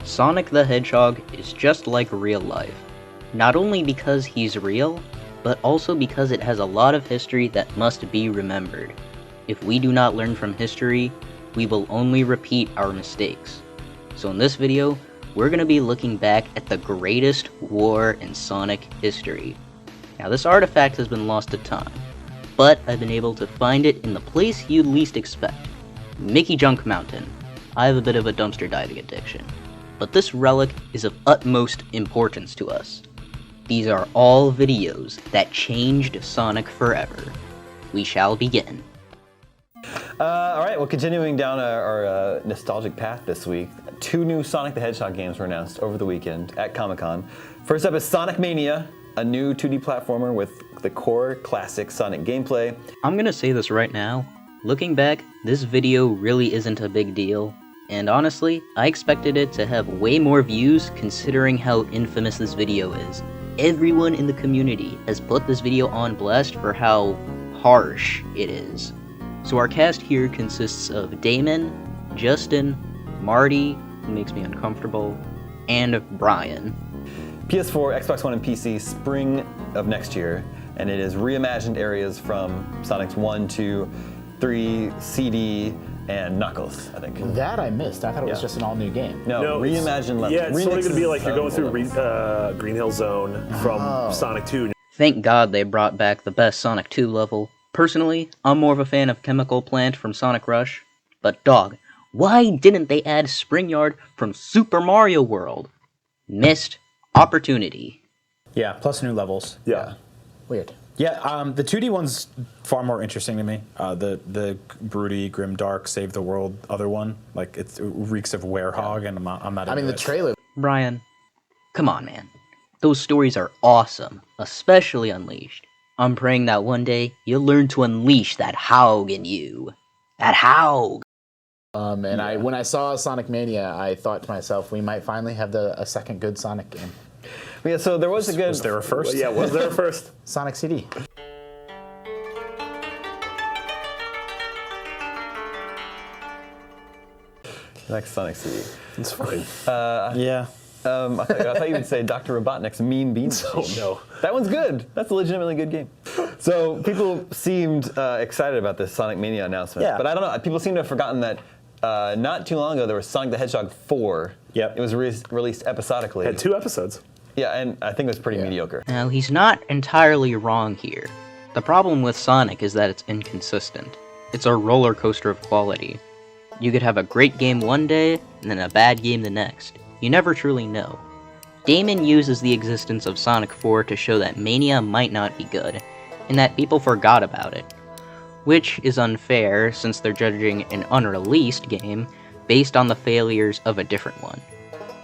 Sonic the Hedgehog is just like real life. Not only because he's real, but also because it has a lot of history that must be remembered. If we do not learn from history, we will only repeat our mistakes. So in this video, we're going to be looking back at the greatest war in Sonic history. Now this artifact has been lost to time, but I've been able to find it in the place you'd least expect. Mickey Junk Mountain. I have a bit of a dumpster diving addiction, but this relic is of utmost importance to us. These are all videos that changed Sonic forever. We shall begin. Alright, well, continuing down our nostalgic path this week, 2 new Sonic the Hedgehog games were announced over the weekend at Comic-Con. First up is Sonic Mania, a new 2D platformer with the core classic Sonic gameplay. I'm gonna say this right now. Looking back, this video really isn't a big deal, and honestly, I expected it to have way more views considering how infamous this video is. Everyone in the community has put this video on blast for how harsh it is. So our cast here consists of Damon, Justin, Marty, who makes me uncomfortable, and Brian. PS4, Xbox One, and PC spring of next year, and it is reimagined areas from Sonic's 1, 2, 3, CD, and Knuckles, I think. That I missed. I thought it was just an all-new game. No, reimagined levels. Yeah, it's sort of going to be like you're going through Green Hill Zone from Sonic 2. Thank God they brought back the best Sonic 2 level. Personally, I'm more of a fan of Chemical Plant from Sonic Rush, but dog, why didn't they add Spring Yard from Super Mario World? Missed opportunity. Yeah, plus new levels. Yeah. Weird. Yeah, the 2D one's far more interesting to me. The broody, grimdark, save the world other one, like it reeks of werehog, and I'm not. I mean, the trailer. Brian, come on, man. Those stories are awesome, especially Unleashed. I'm praying that one day you'll learn to unleash that Haug in you. That Haug. When I saw Sonic Mania, I thought to myself, we might finally have a second good Sonic game. Yeah, so there was a good... Was there a first? Yeah, was there a first? Sonic CD. Next Sonic CD. It's fine. Yeah. I thought you would say Dr. Robotnik's Mean Bean Machine. Oh, no. That one's good. That's a legitimately good game. So people seemed excited about this Sonic Mania announcement. Yeah. But I don't know. People seem to have forgotten that not too long ago there was Sonic the Hedgehog 4. Yep. It was released episodically. Had 2 episodes. Yeah, and I think it was pretty mediocre. Now, he's not entirely wrong here. The problem with Sonic is that it's inconsistent. It's a roller coaster of quality. You could have a great game one day, and then a bad game the next. You never truly know. Damon uses the existence of Sonic 4 to show that Mania might not be good, and that people forgot about it. Which is unfair, since they're judging an unreleased game based on the failures of a different one.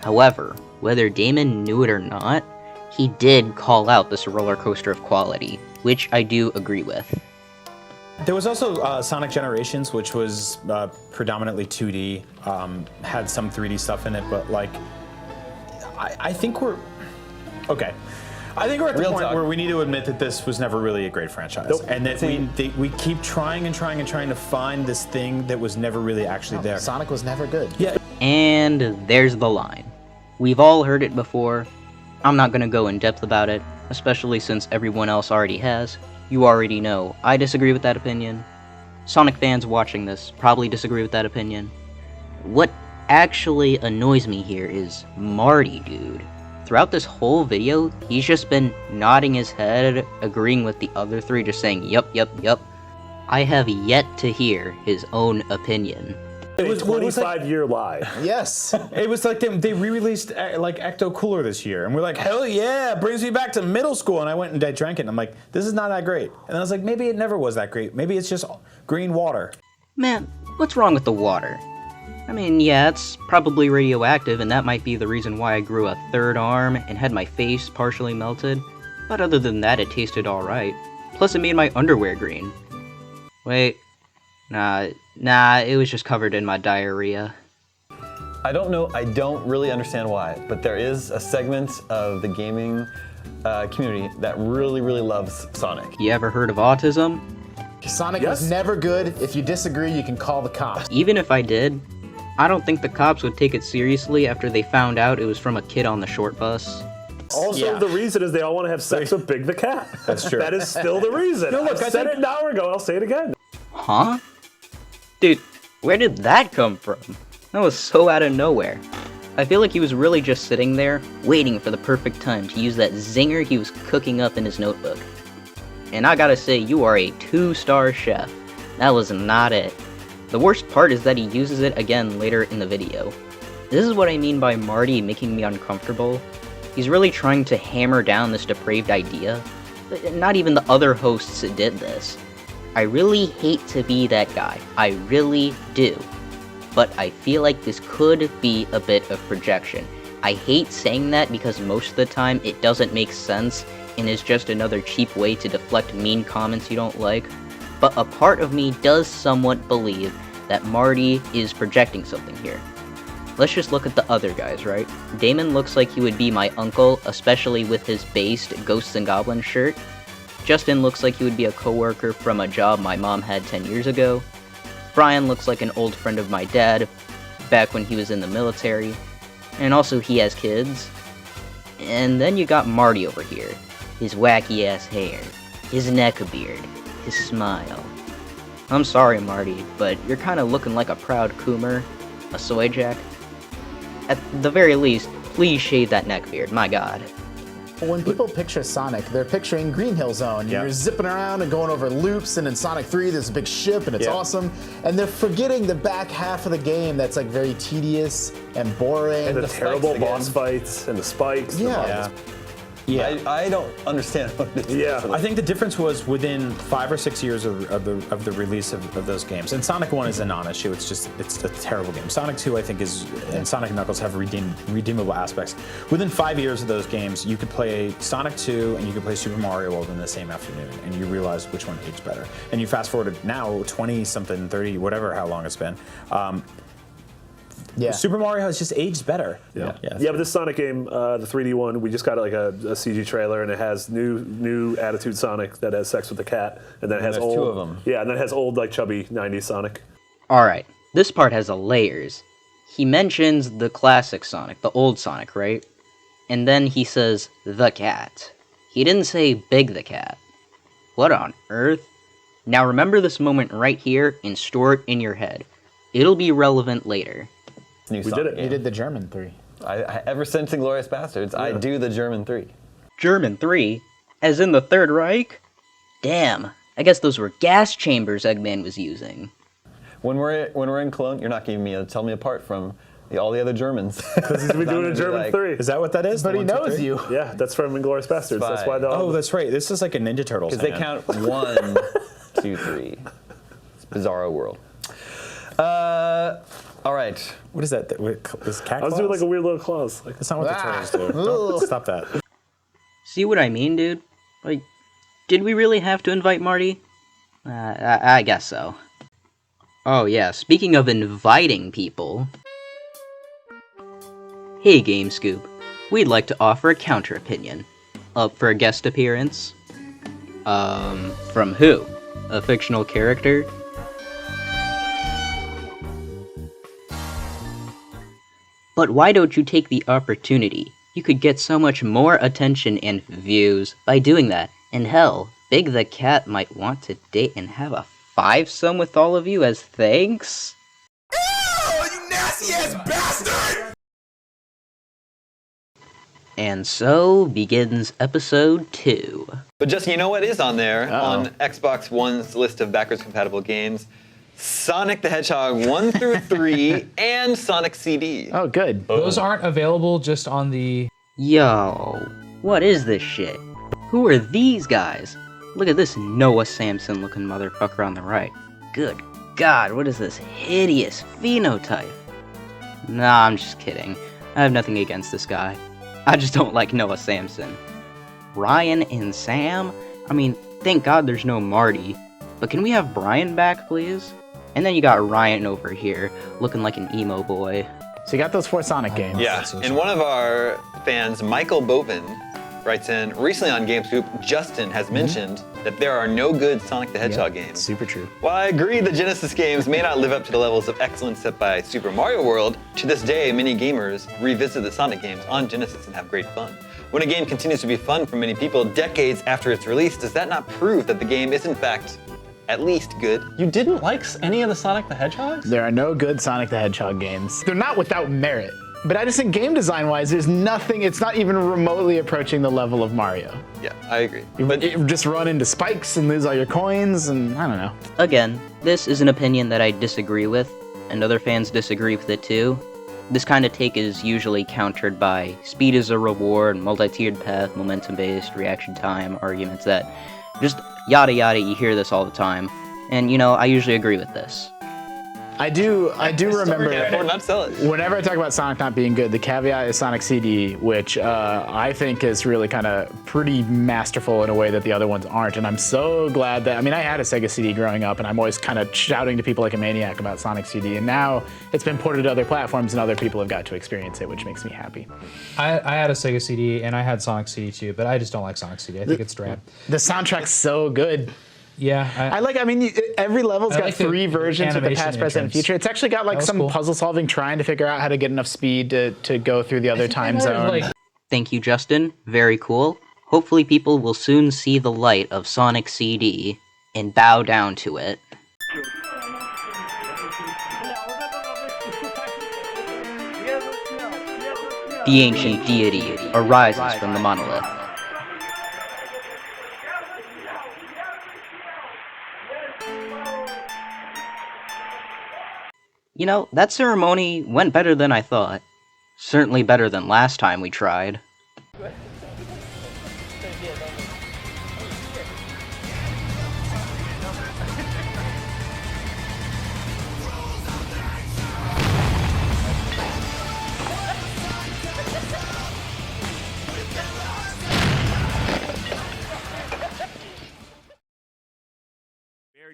However, whether Damon knew it or not, he did call out this roller coaster of quality, which I do agree with. There was also Sonic Generations, which was predominantly 2D, had some 3D stuff in it, but like, I think we're, okay. I think we're at the point where we need to admit that this was never really a great franchise. Nope. And that we keep trying and trying and trying to find this thing that was never really actually there. Sonic was never good. Yeah. And there's the line. We've all heard it before. I'm not gonna go in depth about it, especially since everyone else already has. You already know I disagree with that opinion. Sonic fans watching this probably disagree with that opinion. What actually annoys me here is Marty, dude. Throughout this whole video, he's just been nodding his head, agreeing with the other 3, just saying, yup, yup, yup. I have yet to hear his own opinion. It was a 25-year lie. Yes. It was like they re-released like Ecto Cooler this year, and we're like, hell yeah, brings me back to middle school. And I went and I drank it, and I'm like, this is not that great. And then I was like, maybe it never was that great. Maybe it's just green water. Man, what's wrong with the water? I mean, yeah, it's probably radioactive, and that might be the reason why I grew a 3rd arm and had my face partially melted. But other than that, it tasted alright. Plus, it made my underwear green. Wait. Nah, it was just covered in my diarrhea. I don't know, I don't really understand why, but there is a segment of the gaming community that really, really loves Sonic. You ever heard of autism? Sonic was never good. If you disagree, you can call the cops. Even if I did, I don't think the cops would take it seriously after they found out it was from a kid on the short bus. Also, the reason is they all want to have sex with Big the Cat. That's true. That is still the reason. No, look, I said it an hour ago, I'll say it again. Huh? Dude, where did that come from? That was so out of nowhere. I feel like he was really just sitting there, waiting for the perfect time to use that zinger he was cooking up in his notebook. And I gotta say, you are a 2-star chef. That was not it. The worst part is that he uses it again later in the video. This is what I mean by Marty making me uncomfortable. He's really trying to hammer down this depraved idea. Not even the other hosts did this. I really hate to be that guy. I really do. But I feel like this could be a bit of projection. I hate saying that because most of the time it doesn't make sense and is just another cheap way to deflect mean comments you don't like. But a part of me does somewhat believe that Marty is projecting something here. Let's just look at the other guys, right? Damon looks like he would be my uncle, especially with his based Ghosts and Goblins shirt. Justin looks like he would be a coworker from a job my mom had 10 years ago. Brian looks like an old friend of my dad, back when he was in the military. And also he has kids. And then you got Marty over here. His wacky ass hair, his neck beard, his smile. I'm sorry, Marty, but you're kinda looking like a proud coomer, a soy jack. At the very least, please shave that neck beard, my god. When people picture Sonic, they're picturing Green Hill Zone. Yeah. You're zipping around and going over loops, and in Sonic 3, there's a big ship, and it's awesome. And they're forgetting the back half of the game that's like very tedious and boring. And the terrible boss fights and the spikes. Yeah. Yeah. I don't understand what it is. Yeah. I think the difference was within 5 or 6 years of the release of those games. And Sonic 1 is a non-issue. It's a terrible game. Sonic 2, I think, and Sonic and Knuckles have redeemable aspects. Within 5 years of those games, you could play Sonic 2 and you could play Super Mario World in the same afternoon, and you realize which one aged better. And you fast forward now, 20-something, 30, whatever, how long it's been. Super Mario has just aged better. Yeah, but this Sonic game, the 3D one, we just got like a CG trailer, and it has new Attitude Sonic that has sex with the cat, and then it has there's old. 2 of them. Yeah, and then it has old like chubby '90s Sonic. Alright, this part has layers. He mentions the classic Sonic, the old Sonic, right? And then he says, the cat. He didn't say Big the Cat. What on earth? Now remember this moment right here and store it in your head. It'll be relevant later. We did it. You did the German 3. Ever since Inglourious Bastards, I do the German 3. German 3? As in the Third Reich? Damn, I guess those were gas chambers Eggman was using. When we're in Cologne, you're not giving me tell me apart from all the other Germans. Because he's been doing a German 3. Is that what that is? But he knows you. Yeah, that's from Inglourious Bastards. That's why they'll. Oh, that's right. This is like a Ninja Turtles. Because they count 1, 2, 3. It's Bizarro World. All right. What is that? This cat I was claws? doing like a weird little clause. Like, That's not what the turtles do. Don't stop that. See what I mean, dude? Like, did we really have to invite Marty? I guess so. Oh yeah, speaking of inviting people... Hey Game Scoop, we'd like to offer a counter-opinion. Up for a guest appearance? From who? A fictional character? But why don't you take the opportunity? You could get so much more attention and views by doing that. And hell, Big the Cat might want to date and have a fivesome with all of you as thanks? Ew, you nasty ass bastard! And so begins episode 2. But just, you know what is on there on Xbox One's list of backwards compatible games? Sonic the Hedgehog 1 through 3 and Sonic CD. Oh, good. Those aren't available just on the... Yo, what is this shit? Who are these guys? Look at this Noah Samsen looking motherfucker on the right. Good God, what is this hideous phenotype? Nah, I'm just kidding. I have nothing against this guy. I just don't like Noah Samsen. Ryan and Sam? I mean, thank God there's no Marty. But can we have Brian back, please? And then you got Ryan over here, looking like an emo boy. So you got those 4 Sonic games. Yeah, and one of our fans, Michael Bovin, writes in, recently on GameScoop, Justin has mentioned that there are no good Sonic the Hedgehog games. Super true. While I agree the Genesis games may not live up to the levels of excellence set by Super Mario World, to this day, many gamers revisit the Sonic games on Genesis and have great fun. When a game continues to be fun for many people decades after its release, does that not prove that the game is in fact at least good? You didn't like any of the Sonic the Hedgehogs? There are no good Sonic the Hedgehog games. They're not without merit. But I just think game design-wise, there's nothing, it's not even remotely approaching the level of Mario. Yeah, I agree. But you just run into spikes and lose all your coins, and I don't know. Again, this is an opinion that I disagree with, and other fans disagree with it too. This kind of take is usually countered by speed is a reward, multi-tiered path, momentum-based, reaction time, arguments that just yada yada, you hear this all the time. And you know, I usually agree with this. I do remember, Not sell it. whenever I talk about Sonic not being good, the caveat is Sonic CD, which I think is really kind of pretty masterful in a way that the other ones aren't. And I'm so glad that, I mean, I had a Sega CD growing up, and I'm always kind of shouting to people like a maniac about Sonic CD. And now it's been ported to other platforms, and other people have got to experience it, which makes me happy. I had a Sega CD and I had Sonic CD too, but I just don't like Sonic CD. I think it's drab. The soundtrack's so good. Yeah. I mean, every level's got like 3 the versions with the animation past, present, and entrance. future. It's actually got like was some cool. puzzle solving, trying to figure out how to get enough speed to go through the other time zone. Like, Thank you, Justin. Very cool. Hopefully people will soon see the light of Sonic CD and bow down to it. The ancient deity arises from the monolith. You know, that ceremony went better than I thought. Certainly better than last time we tried.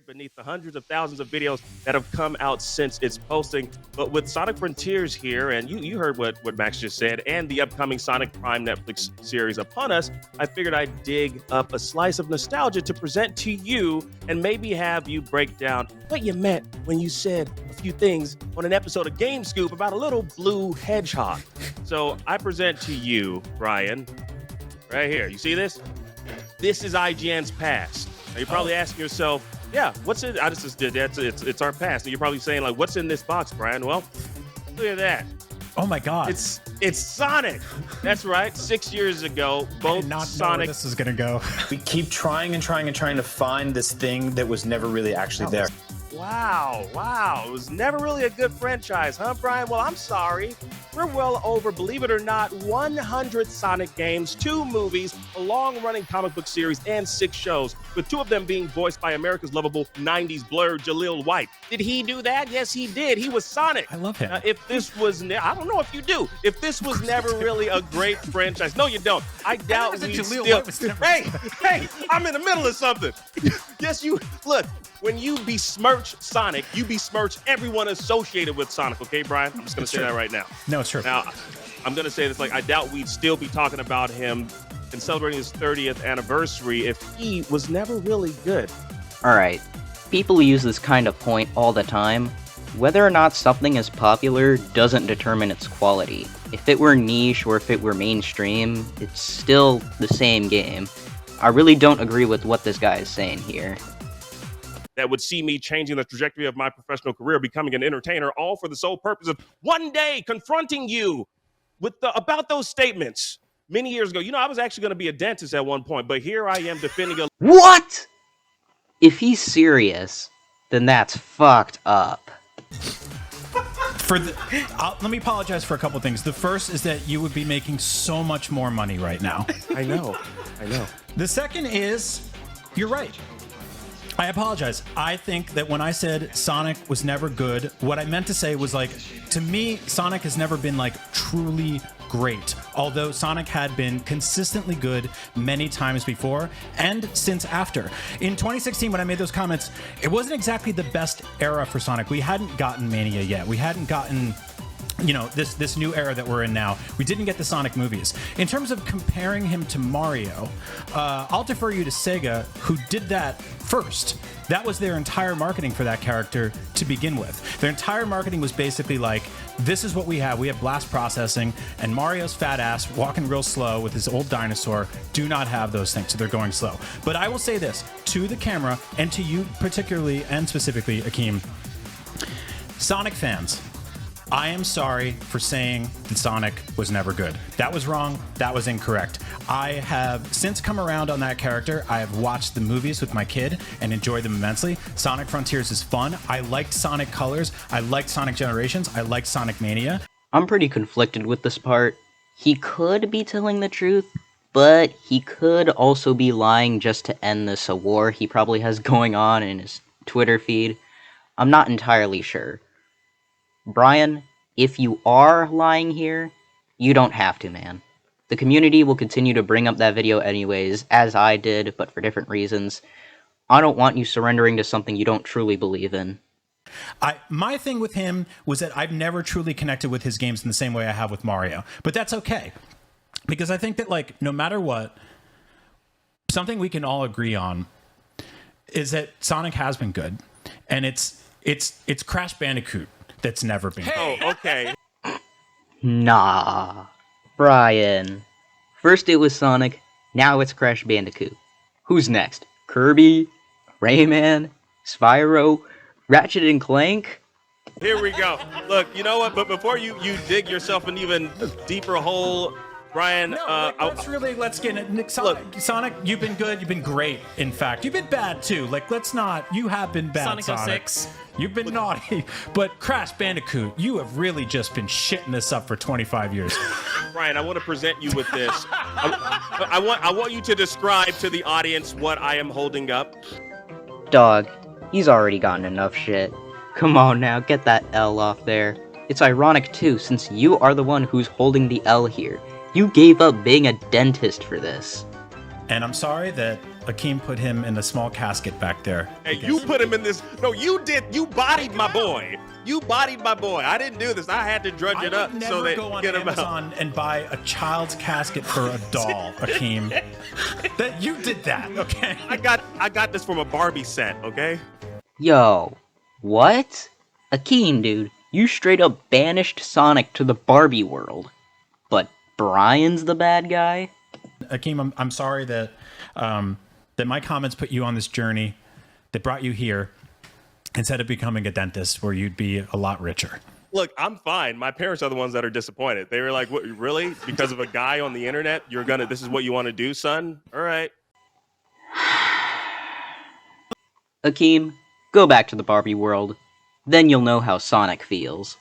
Beneath the hundreds of thousands of videos that have come out since its posting. But with Sonic Frontiers here, and you heard what Max just said, and the upcoming Sonic Prime Netflix series upon us, I figured I'd dig up a slice of nostalgia to present to you and maybe have you break down what you meant when you said a few things on an episode of Game Scoop about a little blue hedgehog. So I present to you, Brian, right here. You see this? This is IGN's past. Now you're probably asking yourself, yeah, what's in? I just did that. It's our past. And you're probably saying like, what's in this box, Brian? Well, look at that. Oh my God. It's Sonic. That's right. 6 years ago, both Not Sonic. where this is gonna go. We keep trying and trying and trying to find this thing that was never really actually there. Wow. It was never really a good franchise, huh, Brian? Well, I'm sorry. We're well over, believe it or not, 100 Sonic games, 2 movies, a long-running comic book series, and 6 shows, with 2 of them being voiced by America's lovable 90s blur Jaleel White. Did he do that? Yes, he did. He was Sonic. I love him. If this was, I don't know if you do. If this was never really a great franchise, no, you don't. I doubt we still. Hey, I'm in the middle of something. Yes, you look. When you besmirch Sonic, you besmirch everyone associated with Sonic. Okay, Brian? I'm just gonna say that right now. No, it's true. Now, I'm gonna say this. Like, I doubt we'd still be talking about him and celebrating his 30th anniversary if he was never really good. Alright, people use this kind of point all the time. Whether or not something is popular doesn't determine its quality. If it were niche or if it were mainstream, it's still the same game. I really don't agree with what this guy is saying here. That would see me changing the trajectory of my professional career, becoming an entertainer, all for the sole purpose of one day confronting you with about those statements many years ago. You know, I was actually going to be a dentist at one point, but here I am defending a... What? If he's serious, then that's fucked up. Let me apologize for a couple things. The first is that you would be making so much more money right now. I know. The second is, you're right. I apologize. I think that when I said Sonic was never good, what I meant to say was like, to me, Sonic has never been like truly great. Although Sonic had been consistently good many times before and since after. In 2016, when I made those comments, it wasn't exactly the best era for Sonic. We hadn't gotten Mania yet. We hadn't gotten this new era that we're in now. We didn't get the Sonic movies. In terms of comparing him to Mario, I'll defer you to Sega, who did that first. That was their entire marketing for that character to begin with. Their entire marketing was basically like, this is what we have. We have blast processing, and Mario's fat ass walking real slow with his old dinosaur do not have those things, so they're going slow. But I will say this to the camera and to you particularly and specifically, Akeem, Sonic fans, I am sorry for saying that Sonic was never good. That was wrong. That was incorrect. I have since come around on that character. I have watched the movies with my kid and enjoyed them immensely. Sonic Frontiers is fun. I liked Sonic Colors. I liked Sonic Generations. I liked Sonic Mania. I'm pretty conflicted with this part. He could be telling the truth, but he could also be lying just to end this war he probably has going on in his Twitter feed. I'm not entirely sure. Brian, if you are lying here, you don't have to, man. The community will continue to bring up that video anyways, as I did, but for different reasons. I don't want you surrendering to something you don't truly believe in. My thing with him was that I've never truly connected with his games in the same way I have with Mario. But that's okay. Because I think that, like, no matter what, something we can all agree on is that Sonic has been good. And it's Crash Bandicoot that's never been good. Oh, okay. Nah. Brian. First it was Sonic, now it's Crash Bandicoot. Who's next? Kirby? Rayman? Spyro? Ratchet and Clank? Here we go. Look, you know what? But before you dig yourself an even deeper hole, Brian, let's get it. Sonic, you've been good. You've been great. In fact, you've been bad too. Like, you have been bad, Sonic. 06. You've been naughty. But Crash Bandicoot, you have really just been shitting this up for 25 years. Brian, I want to present you with this. I want you to describe to the audience what I am holding up. Dog, he's already gotten enough shit. Come on now, get that L off there. It's ironic too, since you are the one who's holding the L here. You gave up being a dentist for this. And I'm sorry that Akeem put him in a small casket back there. Hey, you put him in this. No, you did. You bodied my boy. You bodied my boy. I didn't do this. I had to drudge it up so they go on get him Amazon out. And buy a child's casket for a doll, Akeem. That you did that, okay? I got this from a Barbie set, okay? Yo, what? Akeem, dude, you straight up banished Sonic to the Barbie world. But Brian's the bad guy? Akeem, I'm sorry that that my comments put you on this journey that brought you here instead of becoming a dentist where you'd be a lot richer. Look, I'm fine. My parents are the ones that are disappointed. They were like, "What? Really? Because of a guy on the internet, this is what you want to do, son? All right." Akeem, go back to the Barbie world. Then you'll know how Sonic feels.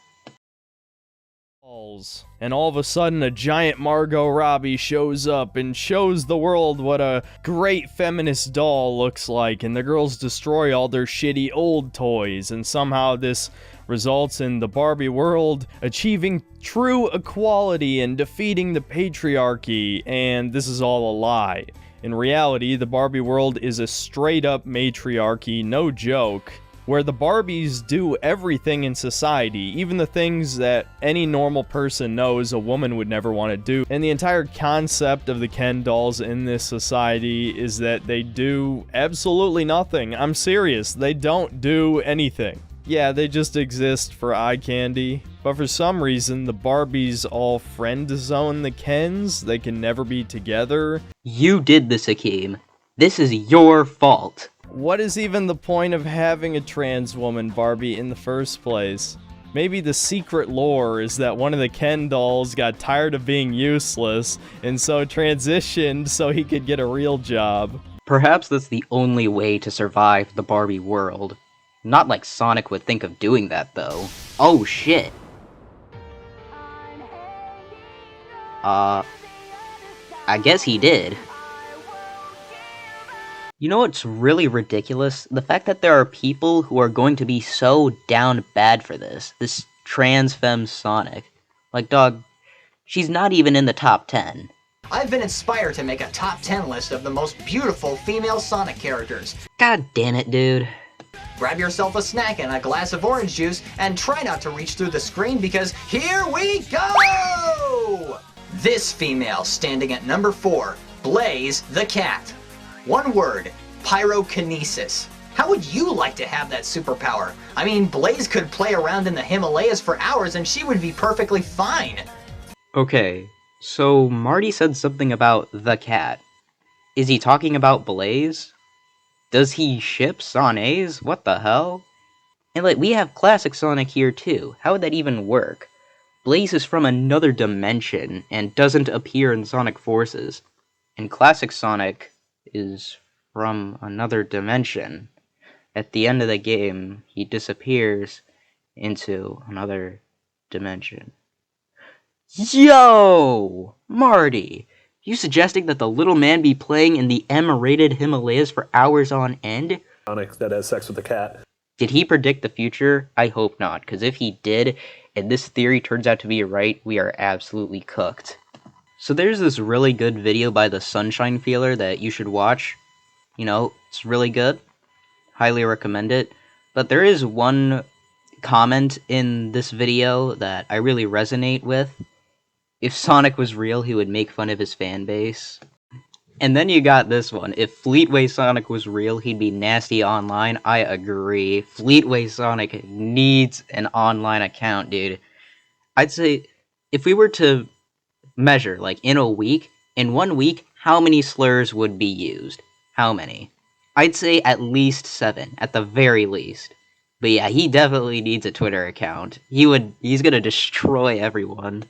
And all of a sudden a giant Margot Robbie shows up and shows the world what a great feminist doll looks like, and the girls destroy all their shitty old toys, and somehow this results in the Barbie world achieving true equality and defeating the patriarchy, and this is all a lie. In reality, the Barbie world is a straight up matriarchy, no joke, where the Barbies do everything in society, even the things that any normal person knows a woman would never want to do. And the entire concept of the Ken dolls in this society is that they do absolutely nothing. I'm serious, they don't do anything. Yeah, they just exist for eye candy. But for some reason, the Barbies all friend zone the Kens. They can never be together. You did this, Akeem. This is your fault. What is even the point of having a trans woman Barbie in the first place? Maybe the secret lore is that one of the Ken dolls got tired of being useless and so transitioned so he could get a real job. Perhaps that's the only way to survive the Barbie world. Not like Sonic would think of doing that, though. Oh shit. I guess he did. You know what's really ridiculous? The fact that there are people who are going to be so down bad for this trans femme Sonic. Like, dog, she's not even in the top 10. I've been inspired to make a top 10 list of the most beautiful female Sonic characters. God damn it, dude. Grab yourself a snack and a glass of orange juice and try not to reach through the screen because here we go! This female standing at number 4, Blaze the cat. One word, pyrokinesis. How would you like to have that superpower? I mean, Blaze could play around in the Himalayas for hours and she would be perfectly fine. Okay, so Marty said something about the cat. Is he talking about Blaze? Does he ship Sonics? What the hell? And like, we have Classic Sonic here too. How would that even work? Blaze is from another dimension and doesn't appear in Sonic Forces. And Classic Sonic is from another dimension. At the end of the game, he disappears into another dimension. Yo! Marty! You suggesting that the little man be playing in the M-rated Himalayas for hours on end? Sonic that has sex with the cat. Did he predict the future? I hope not, because if he did, and this theory turns out to be right, we are absolutely cooked. So there's this really good video by the Sunshine Feeler that you should watch. You know, it's really good. Highly recommend it. But there is one comment in this video that I really resonate with. If Sonic was real, he would make fun of his fan base. And then you got this one. If Fleetway Sonic was real, he'd be nasty online. I agree. Fleetway Sonic needs an online account, dude. I'd say, if we were to measure, like, in 1 week, how many slurs would be used? How many? I'd say at least 7, at the very least. But yeah, he definitely needs a Twitter account. He's gonna destroy everyone.